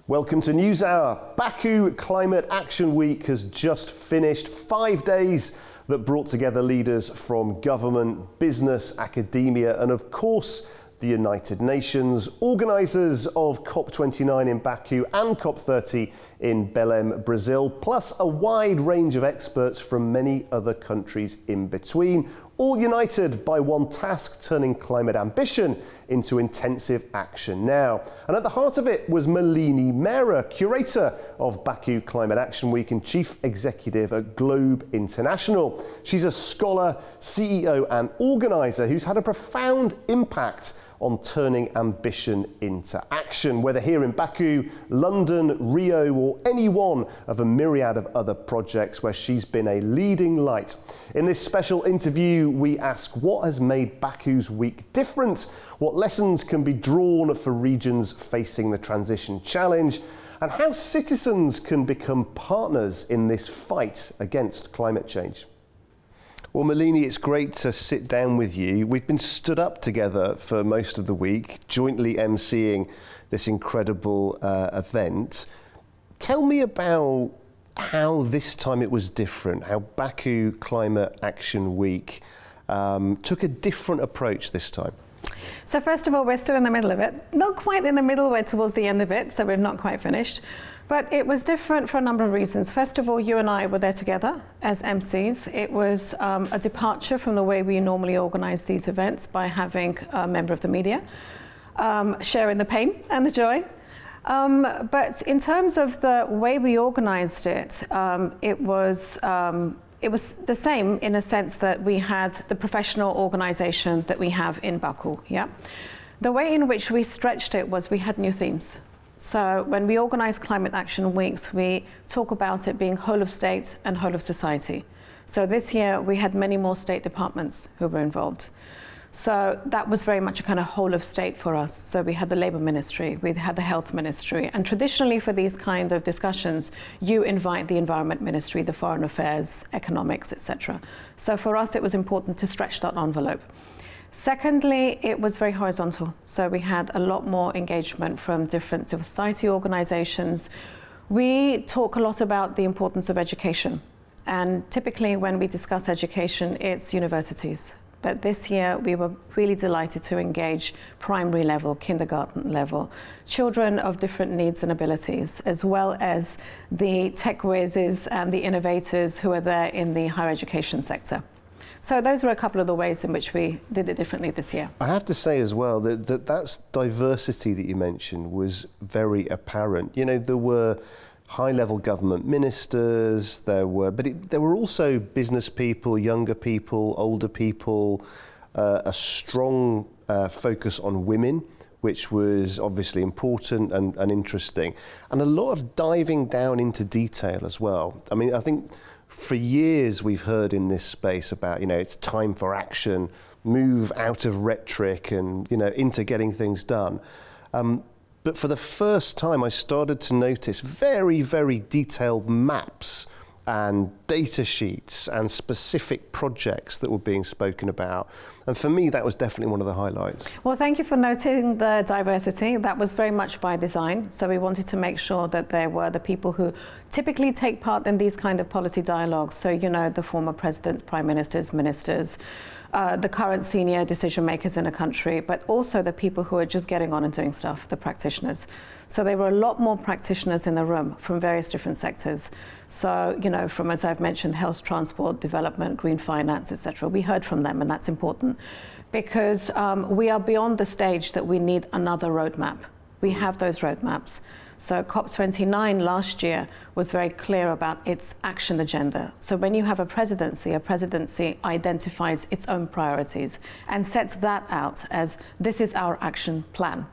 Welcome to NewsHour. Baku Climate Action Week has just finished. 5 days that brought together leaders from government, business, academia, and of course, the United Nations. Organisers of COP29 in Baku and COP30 in Belém, Brazil, plus a wide range of experts from many other countries in between, all united by one task: turning climate ambition into intensive action now. And at the heart of it was Malini Mehra, Curator of Baku Climate Action Week and Chief Executive at Globe International. She's a scholar, CEO and organiser who's had a profound impact on turning ambition into action, whether here in Baku, London, Rio, or any one of a myriad of other projects where she's been a leading light. In this special interview, we ask what has made Baku's week different, what lessons can be drawn for regions facing the transition challenge, and how citizens can become partners in this fight against climate change. Well, Malini, it's great to sit down with you. We've been stood up together for most of the week, jointly emceeing this incredible event. Tell me about how this time it was different, how Baku Climate Action Week took a different approach this time. So first of all, we're still in the middle of it. Not quite in the middle, we're towards the end of it, so we're not quite finished. But it was different for a number of reasons. First of all, you and I were there together as MCs. It was a departure from the way we normally organize these events by having a member of the media sharing the pain and the joy. But in terms of the way we organized it, it was the same in a sense that we had the professional organization that we have in Baku. Yeah, the way in which we stretched it was we had new themes. So when we organize climate action weeks, we talk about it being whole of state and whole of society. So this year we had many more state departments who were involved. So that was very much a kind of whole of state for us. So we had the Labour Ministry, we had the Health Ministry, and traditionally for these kind of discussions, you invite the Environment Ministry, the Foreign Affairs, Economics, etc. So for us, it was important to stretch that envelope. Secondly, it was very horizontal. So we had a lot more engagement from different civil society organizations. We talk a lot about the importance of education. And typically when we discuss education, it's universities. But this year we were really delighted to engage primary level, kindergarten level, children of different needs and abilities, as well as the tech whizzes and the innovators who are there in the higher education sector. So those were a couple of the ways in which we did it differently this year. I have to say as well that that's diversity that you mentioned was very apparent. You know, there were high-level government ministers, there were also business people, younger people, older people, a strong focus on women, which was obviously important and interesting, and a lot of diving down into detail as well. I mean, I think for years we've heard in this space about, you know, it's time for action, move out of rhetoric and, you know, into getting things done. But for the first time, I started to notice very, very detailed maps and data sheets and specific projects that were being spoken about. And for me, that was definitely one of the highlights. Well, thank you for noting the diversity. That was very much by design. So we wanted to make sure that there were the people who typically take part in these kind of policy dialogues. So, you know, the former presidents, prime ministers, ministers, the current senior decision makers in a country, but also the people who are just getting on and doing stuff, the practitioners. So there were a lot more practitioners in the room from various different sectors. So, you know, from, as I've mentioned, health, transport, development, green finance, etc. We heard from them, and that's important because we are beyond the stage that we need another roadmap. We have those roadmaps. So COP29 last year was very clear about its action agenda. So when you have a presidency identifies its own priorities and sets that out as this is our action plan.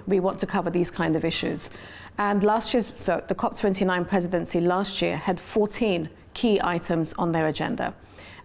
We want to cover these kind of issues. And last year's, so the COP29 presidency last year had 14 key items on their agenda.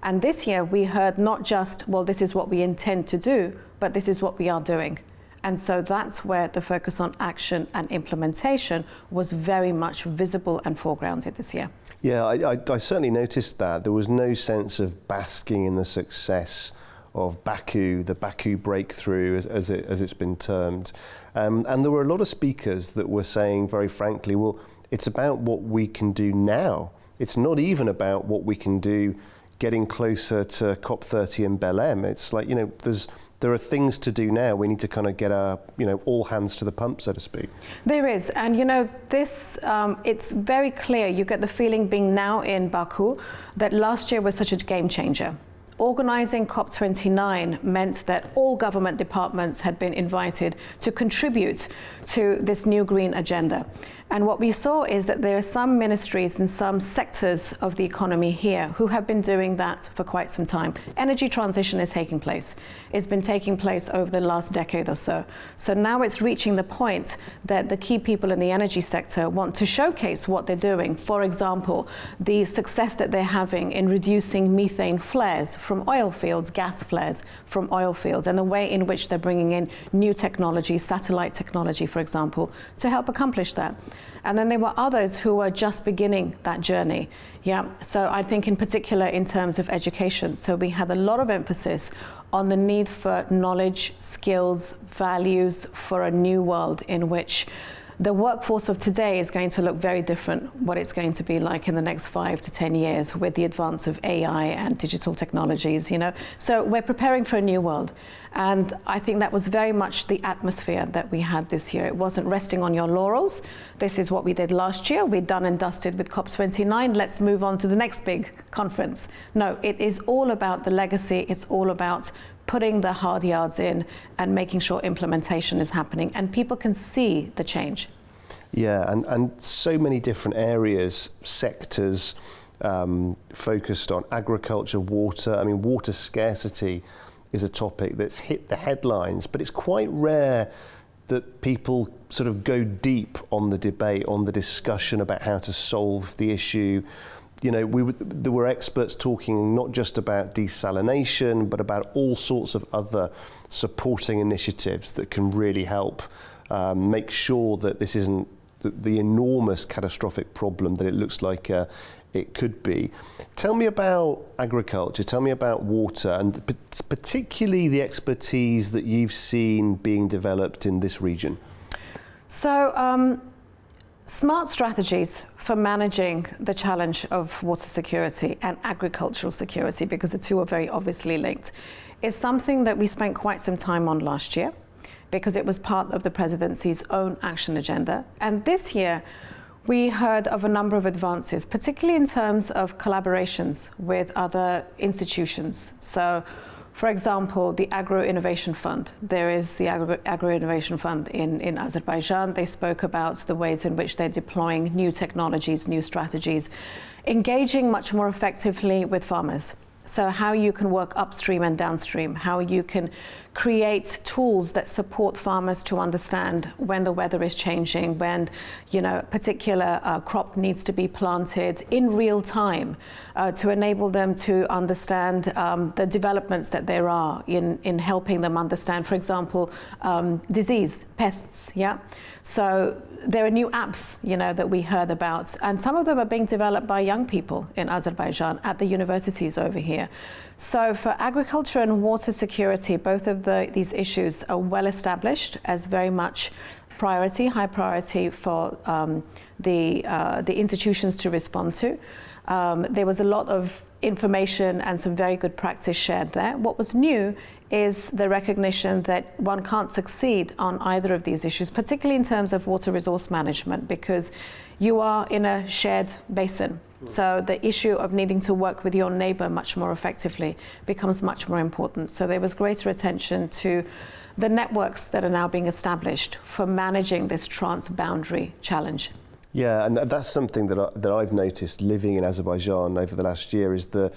And this year we heard not just, well, this is what we intend to do, but this is what we are doing. And so that's where the focus on action and implementation was very much visible and foregrounded this year. Yeah, I certainly noticed that. There was no sense of basking in the success of Baku, the Baku breakthrough, as it's been termed. And there were a lot of speakers that were saying very frankly, well, it's about what we can do now. It's not even about what we can do getting closer to COP30 in Belém. It's like, there are things to do now. We need to kind of get our, all hands to the pump, so to speak. There is, and this, it's very clear, you get the feeling being now in Baku, that last year was such a game changer. Organising COP29 meant that all government departments had been invited to contribute to this new green agenda. And what we saw is that there are some ministries and some sectors of the economy here who have been doing that for quite some time. Energy transition is taking place. It's been taking place over the last decade or so. So now it's reaching the point that the key people in the energy sector want to showcase what they're doing. For example, the success that they're having in reducing methane flares from oil fields, gas flares from oil fields, and the way in which they're bringing in new technology, satellite technology, for example, to help accomplish that. And then there were others who were just beginning that journey. Yeah, so I think in particular in terms of education. So we had a lot of emphasis on the need for knowledge, skills, values for a new world in which the workforce of today is going to look very different, what it's going to be like in the next 5 to 10 years with the advance of AI and digital technologies, So we're preparing for a new world. And I think that was very much the atmosphere that we had this year. It wasn't resting on your laurels. This is what we did last year. We're done and dusted with COP29. Let's move on to the next big conference. No, it is all about the legacy. It's all about putting the hard yards in and making sure implementation is happening and people can see the change. Yeah, and so many different areas, sectors focused on agriculture, water. I mean, water scarcity is a topic that's hit the headlines, but it's quite rare that people sort of go deep on the debate, on the discussion about how to solve the issue. There were experts talking not just about desalination, but about all sorts of other supporting initiatives that can really help make sure that this isn't the enormous catastrophic problem that it looks like it could be. Tell me about agriculture, tell me about water, and particularly the expertise that you've seen being developed in this region. So, smart strategies for managing the challenge of water security and agricultural security, because the two are very obviously linked, is something that we spent quite some time on last year, because it was part of the presidency's own action agenda. And this year, we heard of a number of advances, particularly in terms of collaborations with other institutions. So, for example, the Agro-Innovation Fund. There is the Agro-Innovation Fund in Azerbaijan. They spoke about the ways in which they're deploying new technologies, new strategies, engaging much more effectively with farmers. So how you can work upstream and downstream, how you can create tools that support farmers to understand when the weather is changing, when a particular crop needs to be planted in real time, to enable them to understand the developments that there are in helping them understand, for example, disease, pests, yeah? So there are new apps, that we heard about, and some of them are being developed by young people in Azerbaijan at the universities over here. So for agriculture and water security, both of these issues are well established as very much high priority for the institutions to respond to. There was a lot of information and some very good practice shared there. What was new is the recognition that one can't succeed on either of these issues, particularly in terms of water resource management, because you are in a shared basin. So the issue of needing to work with your neighbor much more effectively becomes much more important. So there was greater attention to the networks that are now being established for managing this trans-boundary challenge. Yeah, and that's something that I've noticed living in Azerbaijan over the last year is the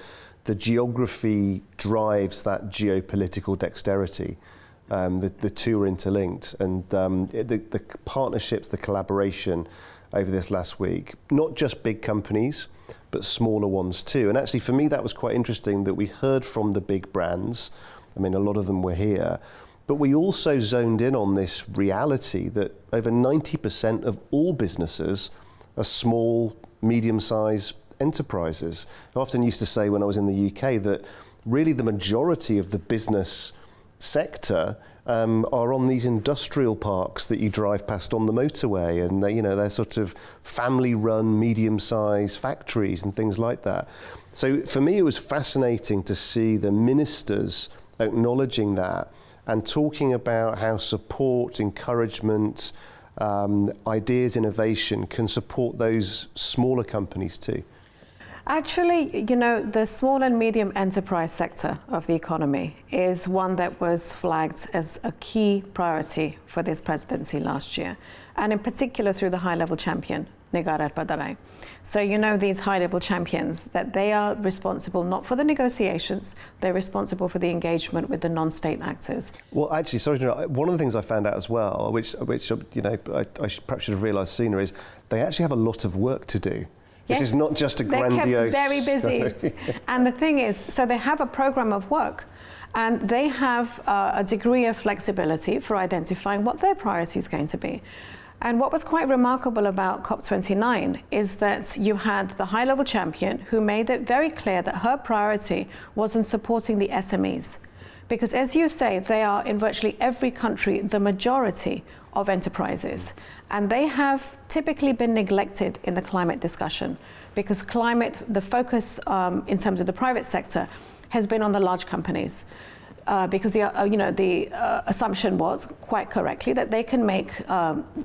geography drives that geopolitical dexterity. The two are interlinked, and the partnerships, the collaboration over this last week, not just big companies, but smaller ones too. And actually for me, that was quite interesting that we heard from the big brands. I mean, a lot of them were here, but we also zoned in on this reality that over 90% of all businesses are small, medium-sized enterprises. I often used to say when I was in the UK that really the majority of the business sector are on these industrial parks that you drive past on the motorway, and they're sort of family-run, medium-sized factories and things like that. So for me, it was fascinating to see the ministers acknowledging that and talking about how support, encouragement, ideas, innovation can support those smaller companies too. Actually, the small and medium enterprise sector of the economy is one that was flagged as a key priority for this presidency last year, and in particular through the high-level champion, Negar Padaray. So these high-level champions, that they are responsible not for the negotiations, they're responsible for the engagement with the non-state actors. Well, actually, sorry to interrupt, one of the things I found out as well, which I perhaps should have realised sooner, is they actually have a lot of work to do. Yes, this is not just a grandiose... They're kept very busy. And the thing is, so they have a program of work, and they have a degree of flexibility for identifying what their priority is going to be. And what was quite remarkable about COP29 is that you had the high-level champion who made it very clear that her priority was in supporting the SMEs. Because as you say, they are in virtually every country the majority of enterprises. And they have typically been neglected in the climate discussion, because climate, the focus in terms of the private sector has been on the large companies. Because the assumption was, quite correctly, that they can make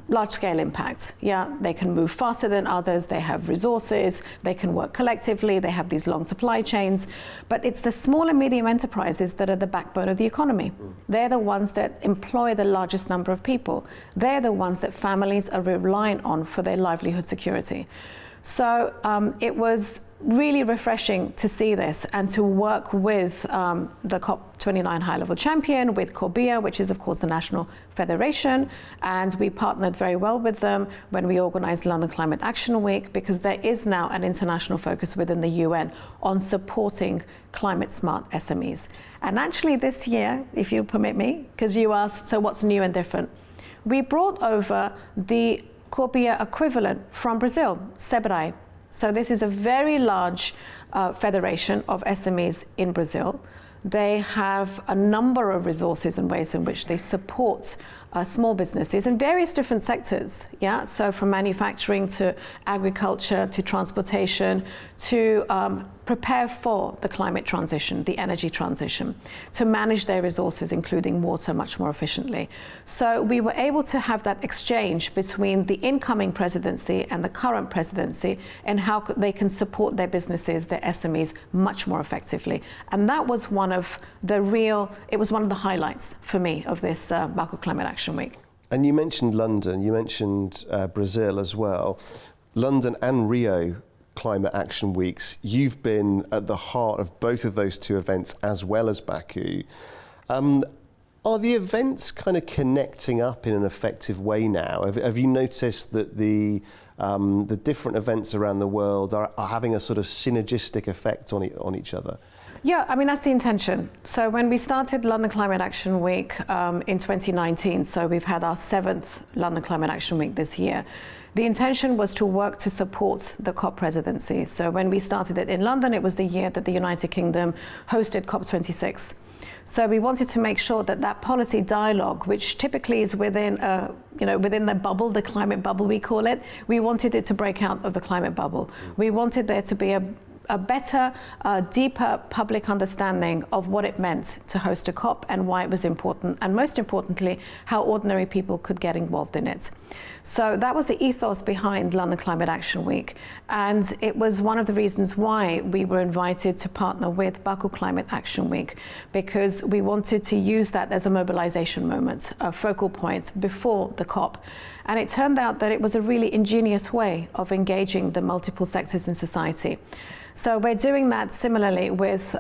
large-scale impact. Yeah, they can move faster than others, they have resources, they can work collectively, they have these long supply chains. But it's the small and medium enterprises that are the backbone of the economy. They're the ones that employ the largest number of people. They're the ones that families are reliant on for their livelihood security. So it was really refreshing to see this and to work with the COP29 high-level champion, with COBIA, which is of course the national federation, and we partnered very well with them when we organized London Climate Action Week, because there is now an international focus within the UN on supporting climate-smart SMEs. And actually this year, if you permit me, because you asked, so what's new and different? We brought over the COBIA equivalent from Brazil, SEBRAE. So this is a very large federation of SMEs in Brazil. They have a number of resources and ways in which they support small businesses in various different sectors. Yeah, so from manufacturing to agriculture to transportation to prepare for the climate transition, the energy transition, to manage their resources, including water, much more efficiently. So we were able to have that exchange between the incoming presidency and the current presidency and how they can support their businesses, their SMEs, much more effectively. And that was one of the highlights for me of this Baku Climate Action Week. And you mentioned London, you mentioned Brazil as well. London and Rio Climate Action Weeks, you've been at the heart of both of those two events as well as Baku. Are the events kind of connecting up in an effective way now? Have you noticed that the different events around the world are having a sort of synergistic effect on each other? Yeah, I mean, that's the intention. So when we started London Climate Action Week in 2019, so we've had our 7th London Climate Action Week this year, the intention was to work to support the COP presidency. So when we started it in London, it was the year that the United Kingdom hosted COP26. So we wanted to make sure that that policy dialogue, which typically is within the bubble, the climate bubble we call it, we wanted it to break out of the climate bubble. We wanted there to be a better, deeper public understanding of what it meant to host a COP and why it was important, and most importantly, how ordinary people could get involved in it. So that was the ethos behind London Climate Action Week, and it was one of the reasons why we were invited to partner with Baku Climate Action Week, because we wanted to use that as a mobilization moment, a focal point before the COP. And it turned out that it was a really ingenious way of engaging the multiple sectors in society. So we're doing that similarly with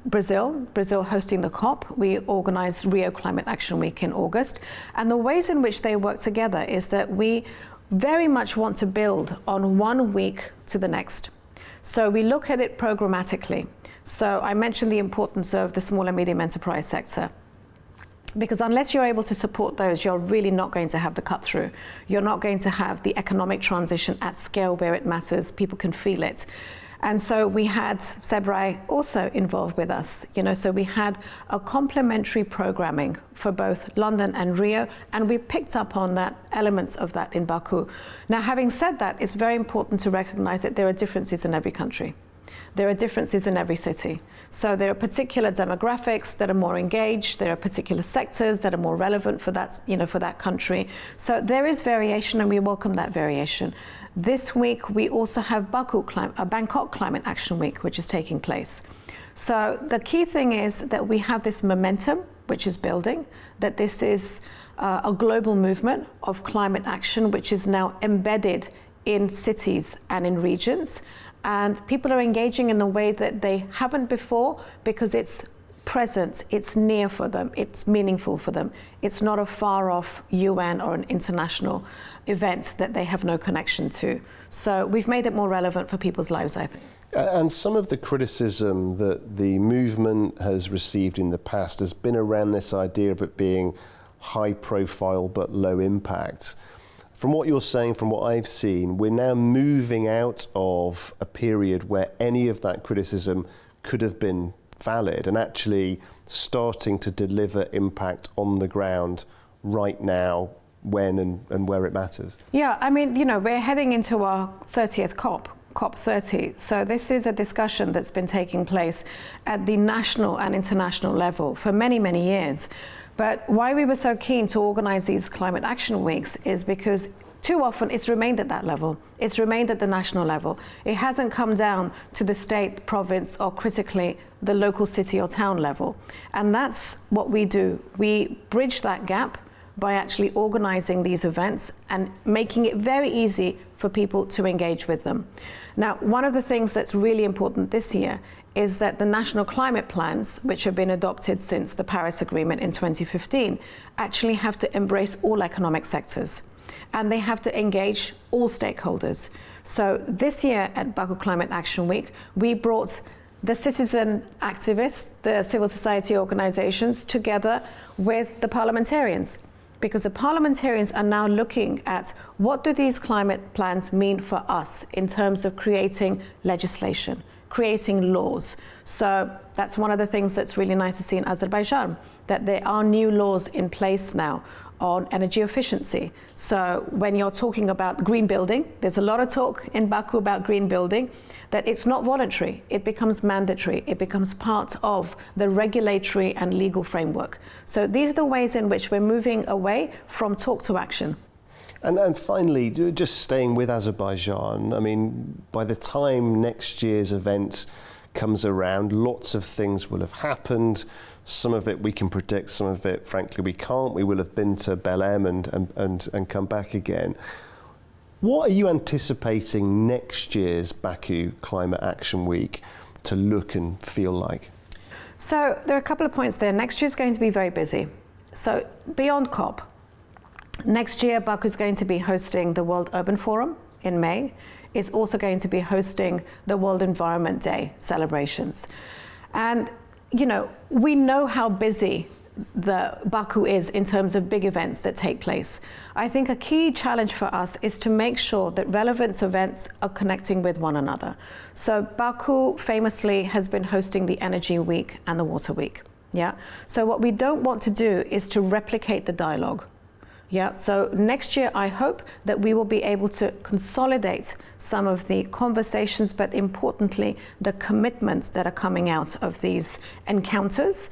Brazil hosting the COP. We organized Rio Climate Action Week in August. And the ways in which they work together is that we very much want to build on one week to the next. So we look at it programmatically. So I mentioned the importance of the small and medium enterprise sector, because unless you're able to support those, you're really not going to have the cut through. You're not going to have the economic transition at scale where it matters. People can feel it. And so we had Sebrai also involved with us, so we had a complementary programming for both London and Rio, and we picked up on that elements of that in Baku. Now, having said that, it's very important to recognize that there are differences in every country. There are differences in every city. So there are particular demographics that are more engaged. There are particular sectors that are more relevant for that, for that country. So there is variation, and we welcome that variation. This week, we also have Bangkok Climate Action Week, which is taking place. So the key thing is that we have this momentum, which is building, that this is a global movement of climate action, which is now embedded in cities and in regions. And people are engaging in a way that they haven't before because it's present, it's near for them, it's meaningful for them. It's not a far off UN or an international event that they have no connection to. So we've made it more relevant for people's lives, I think. And some of the criticism that the movement has received in the past has been around this idea of it being high profile but low impact. From what you're saying, from what I've seen, we're now moving out of a period where any of that criticism could have been valid and actually starting to deliver impact on the ground right now, when and where it matters. Yeah, I mean, we're heading into our 30th COP30. So this is a discussion that's been taking place at the national and international level for many, many years. But why we were so keen to organize these climate action weeks is because too often it's remained at that level. It's remained at the national level. It hasn't come down to the state, province, or critically the local city or town level. And that's what we do. We bridge that gap by actually organizing these events and making it very easy for people to engage with them. Now, one of the things that's really important this year is that the national climate plans, which have been adopted since the Paris Agreement in 2015, actually have to embrace all economic sectors. And they have to engage all stakeholders. So this year at Baku Climate Action Week, we brought the citizen activists, the civil society organizations, together with the parliamentarians. Because the parliamentarians are now looking at what do these climate plans mean for us in terms of creating legislation, creating laws. So that's one of the things that's really nice to see in Azerbaijan, that there are new laws in place now on energy efficiency. So when you're talking about green building, there's a lot of talk in Baku about green building, that it's not voluntary, it becomes mandatory, it becomes part of the regulatory and legal framework. So these are the ways in which we're moving away from talk to action. And finally, just staying with Azerbaijan, I mean, by the time next year's event comes around, lots of things will have happened. Some of it we can predict, some of it, frankly, we can't. We will have been to Belém and come back again. What are you anticipating next year's Baku Climate Action Week to look and feel like? So there are a couple of points there. Next year is going to be very busy. So beyond COP, next year Baku is going to be hosting the World Urban Forum in May. It's also going to be hosting the World Environment Day celebrations. And we know how busy the Baku is in terms of big events that take place. I think a key challenge for us is to make sure that relevant events are connecting with one another. So Baku famously has been hosting the Energy Week and the Water Week. Yeah. So what we don't want to do is to replicate the dialogue. Yeah. So next year, I hope that we will be able to consolidate some of the conversations, but importantly, the commitments that are coming out of these encounters,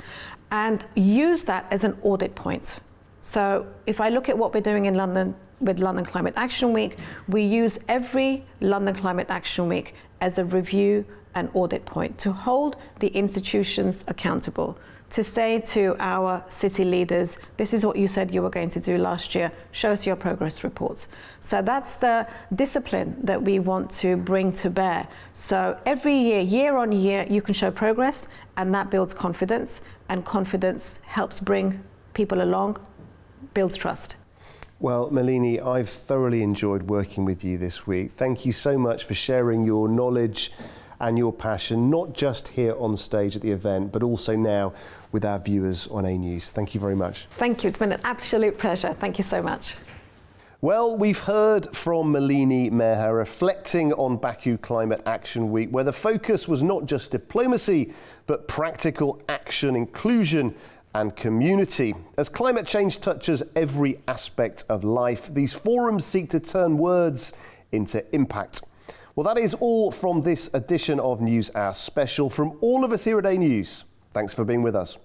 and use that as an audit point. So if I look at what we're doing in London with London Climate Action Week, we use every London Climate Action Week as a review and audit point to hold the institutions accountable, to say to our city leaders, this is what you said you were going to do last year, show us your progress reports. So that's the discipline that we want to bring to bear. So every year, year on year, you can show progress, and that builds confidence, and confidence helps bring people along, builds trust. Well, Malini, I've thoroughly enjoyed working with you this week. Thank you so much for sharing your knowledge and your passion, not just here on stage at the event, but also now with our viewers on A News. Thank you very much. Thank you. It's been an absolute pleasure. Thank you so much. Well, we've heard from Malini Mehra reflecting on Baku Climate Action Week, where the focus was not just diplomacy, but practical action, inclusion and community. As climate change touches every aspect of life, these forums seek to turn words into impact. Well, that is all from this edition of Newshour Special. From all of us here at A News, thanks for being with us.